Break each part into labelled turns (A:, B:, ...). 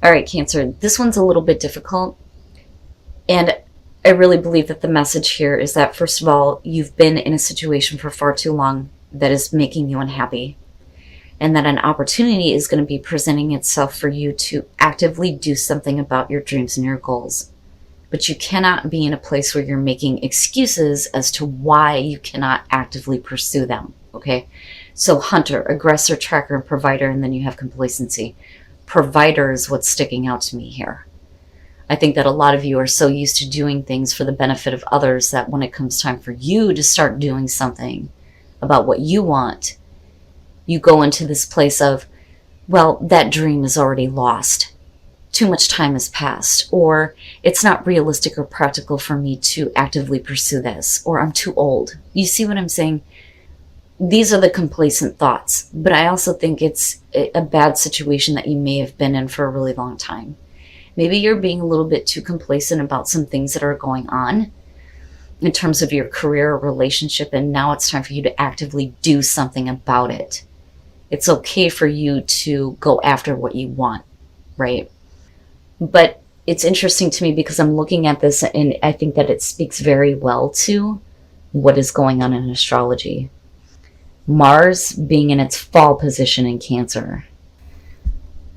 A: All right, Cancer, this one's a little bit difficult. And I really believe that the message here is that, first of all, you've been in a situation for far too long that is making you unhappy. And that an opportunity is going to be presenting itself for you to actively do something about your dreams and your goals. But you cannot be in a place where you're making excuses as to why you cannot actively pursue them, okay? So hunter, aggressor, tracker, and provider, and then you have complacency. Provider is what's sticking out to me here. I think that a lot of you are so used to doing things for the benefit of others that when it comes time for you to start doing something about what you want, you go into this place of, well, that dream is already lost. Too much time has passed, or it's not realistic or practical for me to actively pursue this, or I'm too old. You see what I'm saying? These are the complacent thoughts, but I also think it's a bad situation that you may have been in for a really long time. Maybe you're being a little bit too complacent about some things that are going on in terms of your career or relationship, and now it's time for you to actively do something about it. It's okay for you to go after what you want, right? But it's interesting to me because I'm looking at this and I think that it speaks very well to what is going on in astrology. Mars being in its fall position in Cancer.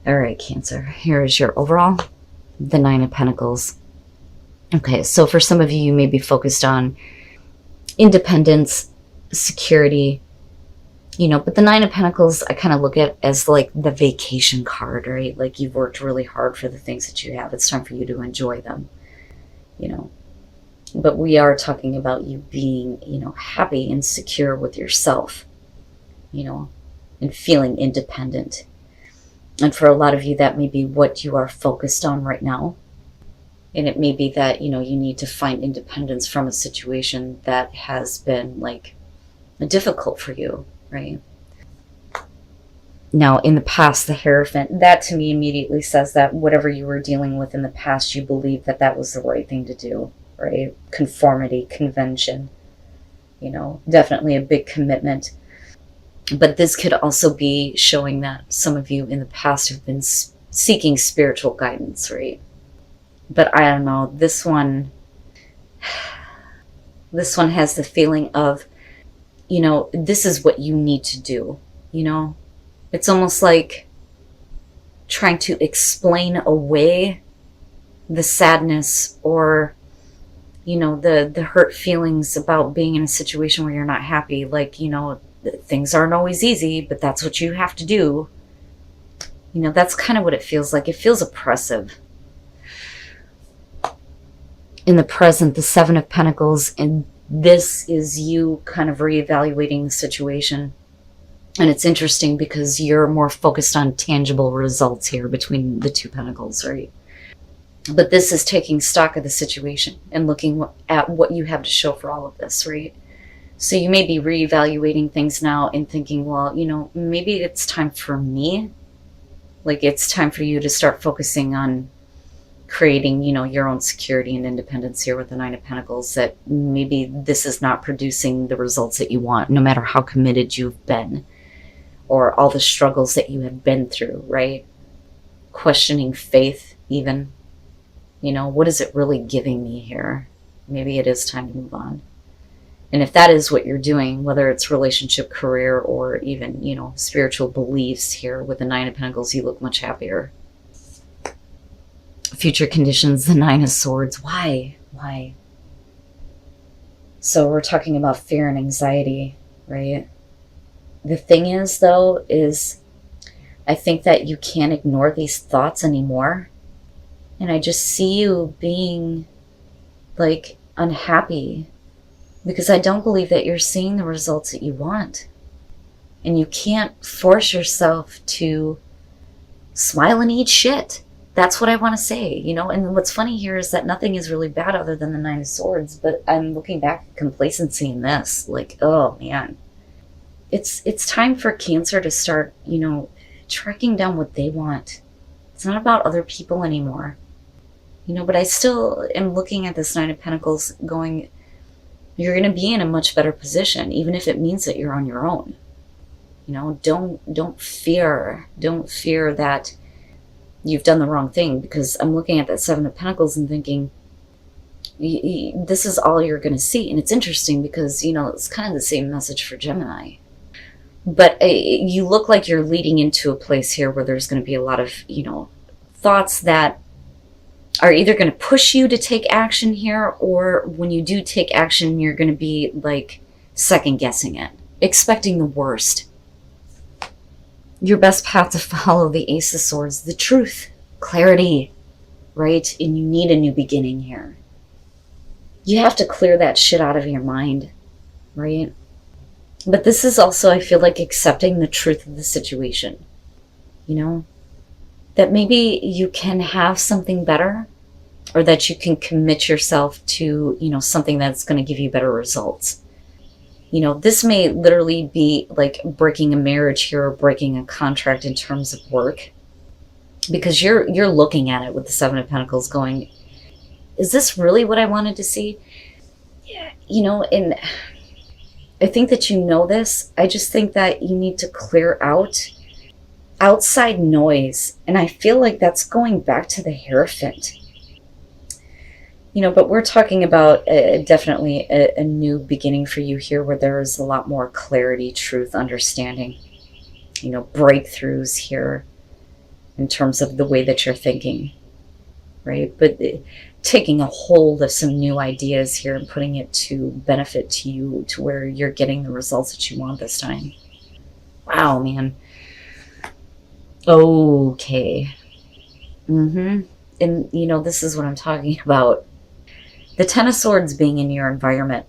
A: All right, Cancer, here is your overall, the Nine of Pentacles. Okay, so for some of you, you may be focused on independence, security, but the Nine of Pentacles, I kind of look at as like the vacation card, right? Like you've worked really hard for the things that you have. It's time for you to enjoy them, But we are talking about you being, happy and secure with yourself, and feeling independent. And for a lot of you, that may be what you are focused on right now. And it may be that, you need to find independence from a situation that has been like difficult for you. Right. Now, in the past, the Hierophant, that to me immediately says that whatever you were dealing with in the past, you believed that that was the right thing to do, right? Conformity, convention, definitely a big commitment. But this could also be showing that some of you in the past have been seeking spiritual guidance, right? But I don't know, this one has the feeling of, this is what you need to do, It's almost like trying to explain away the sadness or, the hurt feelings about being in a situation where you're not happy. Like, things aren't always easy, but that's what you have to do. That's kind of what it feels like. It feels oppressive. In the present, the Seven of Pentacles, and this is you kind of reevaluating the situation. And it's interesting because you're more focused on tangible results here between the two pentacles, right? But this is taking stock of the situation and looking at what you have to show for all of this, right? So you may be reevaluating things now and thinking, well, maybe it's time for me. Like it's time for you to start focusing on creating, your own security and independence here with the Nine of Pentacles, that maybe this is not producing the results that you want, no matter how committed you've been or all the struggles that you have been through, right? Questioning faith even, what is it really giving me here? Maybe it is time to move on. And if that is what you're doing, whether it's relationship, career, or even, spiritual beliefs here with the Nine of Pentacles, you look much happier. Future conditions, the Nine of Swords. Why? So we're talking about fear and anxiety, right? The thing is, though, I think that you can't ignore these thoughts anymore. And I just see you being like unhappy because I don't believe that you're seeing the results that you want. And you can't force yourself to smile and eat shit. That's what I want to say, and what's funny here is that nothing is really bad other than the Nine of Swords, but I'm looking back at complacency in this, like, oh man, it's time for Cancer to start, tracking down what they want. It's not about other people anymore, but I still am looking at this Nine of Pentacles going, you're going to be in a much better position, even if it means that you're on your own. Don't fear that you've done the wrong thing, because I'm looking at that Seven of Pentacles and thinking, this is all you're going to see. And it's interesting because, you know, it's kind of the same message for Gemini. But you look like you're leading into a place here where there's going to be a lot of, you know, thoughts that are either going to push you to take action here, or when you do take action, you're going to be like second guessing it, expecting the worst. Your best path to follow, the Ace of Swords, the truth, clarity, right? And you need a new beginning here. You have to clear that shit out of your mind, right? But this is also, I feel like, accepting the truth of the situation. You know, that maybe you can have something better, or that you can commit yourself to, you know, something that's going to give you better results. You know, this may literally be like breaking a marriage here, or breaking a contract in terms of work, because you're looking at it with the Seven of Pentacles going, is this really what I wanted to see? Yeah, you know, and I think that you know this. I just think that you need to clear out outside noise. And I feel like that's going back to the Hierophant. You know, but we're talking about definitely a new beginning for you here, where there is a lot more clarity, truth, understanding, you know, breakthroughs here in terms of the way that you're thinking, right? But taking a hold of some new ideas here and putting it to benefit to you, to where you're getting the results that you want this time. Wow, man. Okay. And, you know, this is what I'm talking about. The Ten of Swords being in your environment.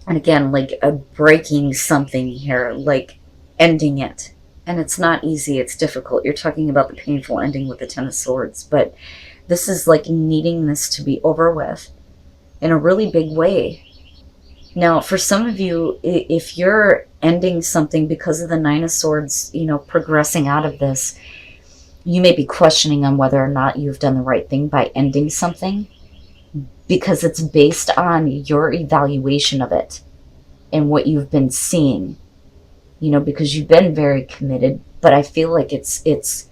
A: And again, like breaking something here, like ending it. And it's not easy, it's difficult. You're talking about the painful ending with the Ten of Swords. But this is like needing this to be over with in a really big way. Now, for some of you, if you're ending something because of the Nine of Swords, you know, progressing out of this, you may be questioning on whether or not you've done the right thing by ending something, because it's based on your evaluation of it and what you've been seeing, you know, because you've been very committed, but I feel like it's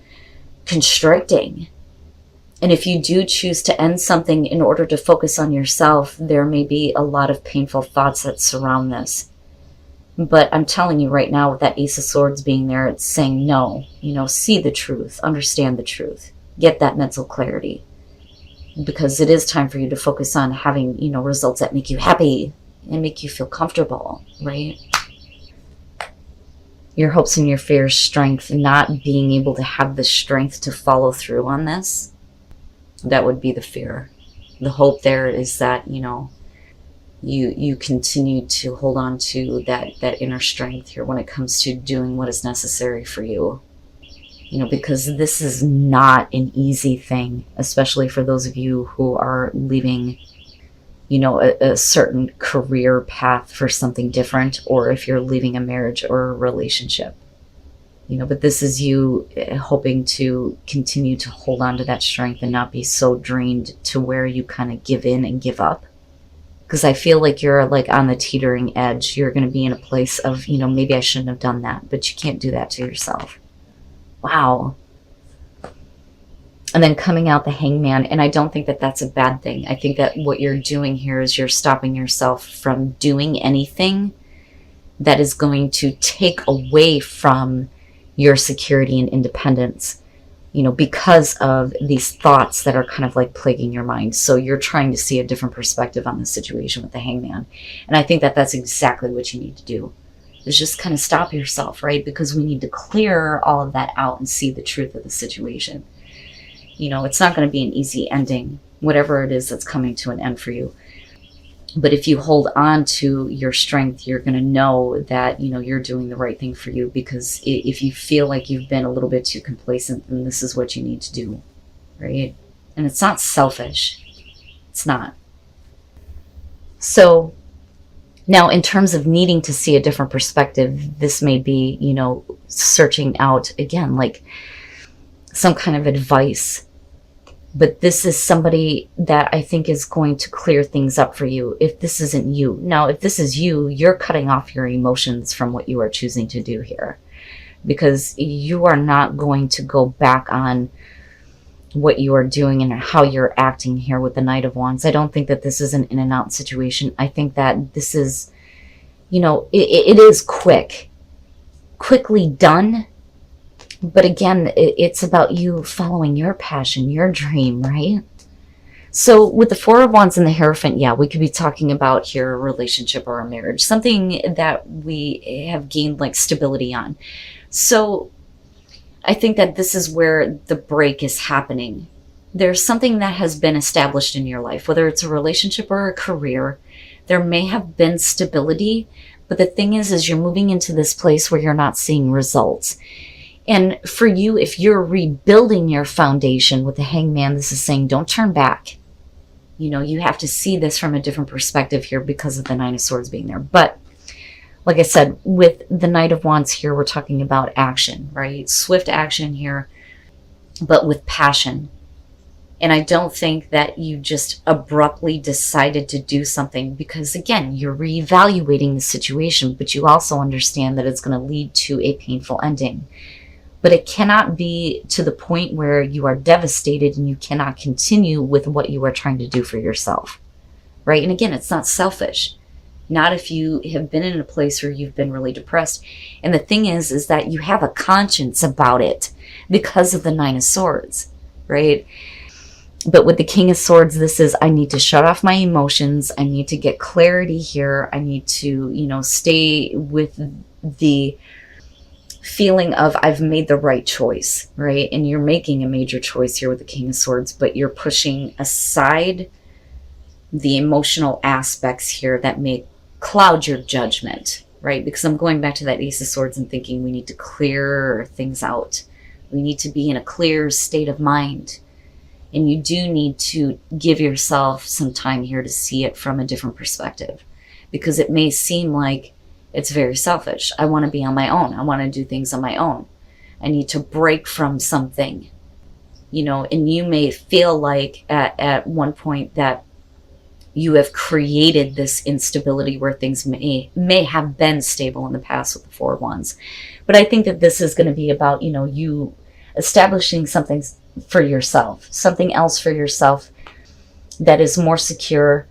A: constricting. And if you do choose to end something in order to focus on yourself, there may be a lot of painful thoughts that surround this. But I'm telling you right now, with that Ace of Swords being there, it's saying no, you know, see the truth, understand the truth, get that mental clarity. Because it is time for you to focus on having, you know, results that make you happy and make you feel comfortable, right? Your hopes and your fears, strength, not being able to have the strength to follow through on this, that would be the fear. The hope there is that, you know, you continue to hold on to that inner strength here when it comes to doing what is necessary for you. You know, because this is not an easy thing, especially for those of you who are leaving, you know, a certain career path for something different, or if you're leaving a marriage or a relationship. You know, but this is you hoping to continue to hold on to that strength and not be so drained to where you kind of give in and give up. Because I feel like you're like on the teetering edge. You're going to be in a place of, you know, maybe I shouldn't have done that, but you can't do that to yourself. Wow. And then coming out the Hangman, and I don't think that that's a bad thing. I think that what you're doing here is you're stopping yourself from doing anything that is going to take away from your security and independence, you know, because of these thoughts that are kind of like plaguing your mind. So you're trying to see a different perspective on the situation with the Hangman. And I think that that's exactly what you need to do. Is just kind of stop yourself, right? Because we need to clear all of that out and see the truth of the situation. You know, it's not going to be an easy ending, whatever it is that's coming to an end for you. But if you hold on to your strength, you're going to know that, you know, you're doing the right thing for you. Because if you feel like you've been a little bit too complacent, then this is what you need to do, right? And it's not selfish. It's not. So now, in terms of needing to see a different perspective, this may be, you know, searching out, again, like some kind of advice. But this is somebody that I think is going to clear things up for you if this isn't you. Now, if this is you, you're cutting off your emotions from what you are choosing to do here. Because you are not going to go back on what you are doing and how you're acting here with the Knight of Wands. I don't think that this is an in and out situation. I think that this is, you know, it is quickly done. But again, it's about you following your passion, your dream, right? So with the Four of Wands and the Hierophant, yeah, we could be talking about here a relationship or a marriage, something that we have gained like stability on. So I think that this is where the break is happening. There's something that has been established in your life, whether it's a relationship or a career. There may have been stability, but the thing is you're moving into this place where you're not seeing results. And for you, if you're rebuilding your foundation with the Hangman, this is saying don't turn back. You know, you have to see this from a different perspective here because of the Nine of Swords being there. But like I said, with the Knight of Wands here, we're talking about action, right? Swift action here, but with passion. And I don't think that you just abruptly decided to do something because, again, you're reevaluating the situation, but you also understand that it's going to lead to a painful ending. But it cannot be to the point where you are devastated and you cannot continue with what you are trying to do for yourself, right? And again, it's not selfish. Not if you have been in a place where you've been really depressed. And the thing is that you have a conscience about it because of the Nine of Swords, right? But with the King of Swords, this is, I need to shut off my emotions. I need to get clarity here. I need to, you know, stay with the feeling of I've made the right choice, right? And you're making a major choice here with the King of Swords, but you're pushing aside the emotional aspects here that may cloud your judgment, right? Because I'm going back to that Ace of Swords and thinking we need to clear things out. We need to be in a clear state of mind. And you do need to give yourself some time here to see it from a different perspective. Because it may seem like it's very selfish. I want to be on my own. I want to do things on my own. I need to break from something, you know, and you may feel like at one point that you have created this instability where things may have been stable in the past with the Four of Wands. But I think that this is going to be about, you know, you establishing something for yourself, something else for yourself that is more secure,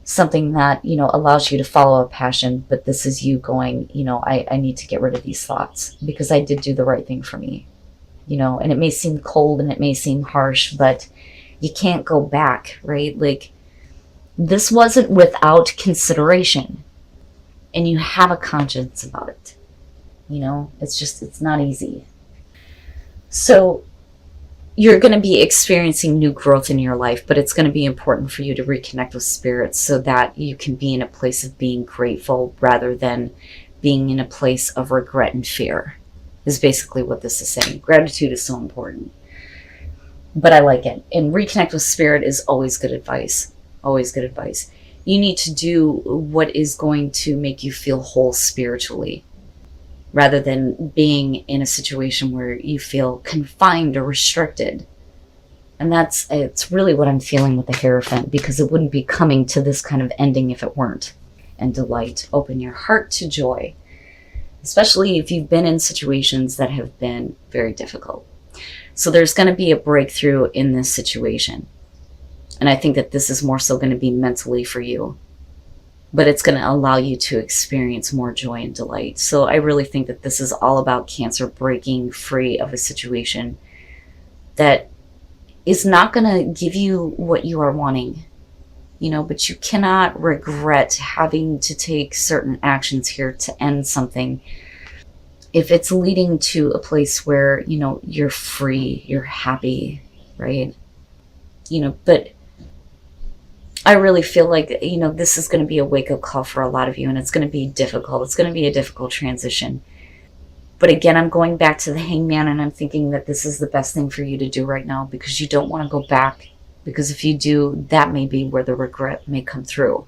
A: something that, you know, allows you to follow a passion. But this is you going, you know, I need to get rid of these thoughts because I did do the right thing for me, you know, and it may seem cold and it may seem harsh, but you can't go back, right? Like, this wasn't without consideration, and you have a conscience about it. You know, it's not easy. So you're going to be experiencing new growth in your life, but it's going to be important for you to reconnect with spirit so that you can be in a place of being grateful rather than being in a place of regret and fear, is basically what this is saying. Gratitude is so important. But I like it. And reconnect with spirit is always good advice. Always good advice. You need to do what is going to make you feel whole spiritually, rather than being in a situation where you feel confined or restricted. And it's really what I'm feeling with the Hierophant, because it wouldn't be coming to this kind of ending if it weren't. And delight. Open your heart to joy, especially if you've been in situations that have been very difficult. So there's going to be a breakthrough in this situation. And I think that this is more so going to be mentally for you. But it's going to allow you to experience more joy and delight. So I really think that this is all about Cancer breaking free of a situation that is not going to give you what you are wanting. You know, but you cannot regret having to take certain actions here to end something if it's leading to a place where, you know, you're free, you're happy, right? You know, but I really feel like, you know, this is going to be a wake-up call for a lot of you, and it's going to be difficult. It's going to be a difficult transition. But again, I'm going back to the Hangman, and I'm thinking that this is the best thing for you to do right now, because you don't want to go back. Because if you do, that may be where the regret may come through.